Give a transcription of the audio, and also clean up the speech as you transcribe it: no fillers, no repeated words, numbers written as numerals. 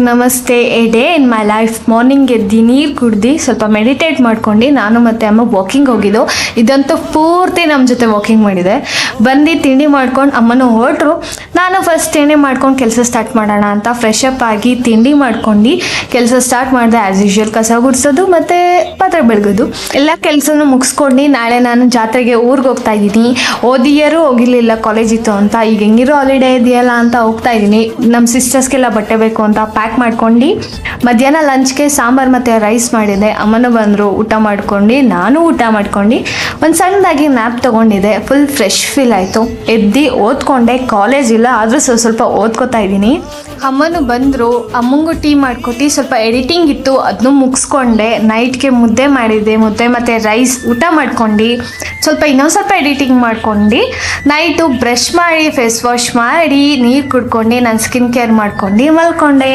ನಮಸ್ತೆ. A day in my life. Morning ಎದ್ದು ನೀರು ಕುಡ್ದು ಸ್ವಲ್ಪ ಮೆಡಿಟೇಟ್ ಮಾಡ್ಕೊಂಡು ನಾನು ಮತ್ತು ಅಮ್ಮ ವಾಕಿಂಗ್ ಹೋಗಿದ್ದು. ಇದಂತೂ ಪೂರ್ತಿ ನಮ್ಮ ಜೊತೆ ವಾಕಿಂಗ್ ಮಾಡಿದೆ. ಬಂದು ತಿಂಡಿ ಮಾಡ್ಕೊಂಡು ಅಮ್ಮನೂ ಹೊರಟ್ರು. ನಾನು ಫಸ್ಟ್ ಏನೇ ಮಾಡ್ಕೊಂಡು ಕೆಲಸ ಸ್ಟಾರ್ಟ್ ಮಾಡೋಣ ಅಂತ ಫ್ರೆಶ್ ಅಪ್ ಆಗಿ ತಿಂಡಿ ಮಾಡ್ಕೊಂಡು ಕೆಲಸ ಸ್ಟಾರ್ಟ್ ಮಾಡಿದೆ. ಆ್ಯಸ್ ಯೂಶ್ವಲ್ ಕಸ ಗುಡಿಸೋದು ಮತ್ತು ಪಾತ್ರೆ ಬೆಳಗೋದು ಎಲ್ಲ ಕೆಲಸನೂ ಮುಗಿಸ್ಕೊಂಡು ನಾಳೆ ನಾನು ಜಾತ್ರೆಗೆ ಊರಿಗೆ ಹೋಗ್ತಾ ಇದ್ದೀನಿ. ಓದಿಯರು ಹೋಗಿರಲಿಲ್ಲ, ಕಾಲೇಜ್ ಇತ್ತು ಅಂತ. ಈಗ ಹೆಂಗಿರೋ ಹಾಲಿಡೇ ಇದೆಯಲ್ಲ ಅಂತ ಹೋಗ್ತಾ ಇದ್ದೀನಿ. ನಮ್ಮ ಸಿಸ್ಟರ್ಸ್ಗೆಲ್ಲ ಬಟ್ಟೆ ಬೇಕು ಅಂತ ಪ್ಯಾಕ್ ಮಾಡ್ಕೊಂಡು ಮಧ್ಯಾಹ್ನ ಲಂಚ್ಗೆ ಸಾಂಬಾರು ಮತ್ತು ರೈಸ್ ಮಾಡಿದೆ. ಅಮ್ಮನೂ ಬಂದರು, ಊಟ ಮಾಡ್ಕೊಂಡು ನಾನು ಊಟ ಮಾಡ್ಕೊಂಡು ಒಂದು ಸಣ್ಣದಾಗಿ ನ್ಯಾಪ್ ತೊಗೊಂಡಿದ್ದೆ. ಫುಲ್ ಫ್ರೆಶ್ ಫೀಲ್ ಆಯಿತು. ಎದ್ದು ಓದ್ಕೊಂಡೆ. ಕಾಲೇಜ್ ಇಲ್ಲ ಆದರೂ ಸ್ವಲ್ಪ ಓದ್ಕೋತಾ ಇದ್ದೀನಿ. ಅಮ್ಮನೂ ಬಂದರು, ಅಮ್ಮಂಗೂ ಟೀ ಮಾಡ್ಕೊಟ್ಟು ಸ್ವಲ್ಪ ಎಡಿಟಿಂಗ್ ಇತ್ತು ಅದನ್ನು ಮುಗಿಸ್ಕೊಂಡೆ. ನೈಟ್ಗೆ ಮುದ್ದೆ ಮಾಡಿದ್ದೆ, ಮುದ್ದೆ ಮತ್ತು ರೈಸ್ ಊಟ ಮಾಡ್ಕೊಂಡು ಇನ್ನೊಂದು ಸ್ವಲ್ಪ ಎಡಿಟಿಂಗ್ ಮಾಡ್ಕೊಂಡು ನೈಟು ಬ್ರಷ್ ಮಾಡಿ ಫೇಸ್ ವಾಶ್ ಮಾಡಿ ನೀರು ಕುಡ್ಕೊಂಡು ನಾನು ಸ್ಕಿನ್ ಕೇರ್ ಮಾಡ್ಕೊಂಡು ಮಲ್ಕೊಂಡೆ.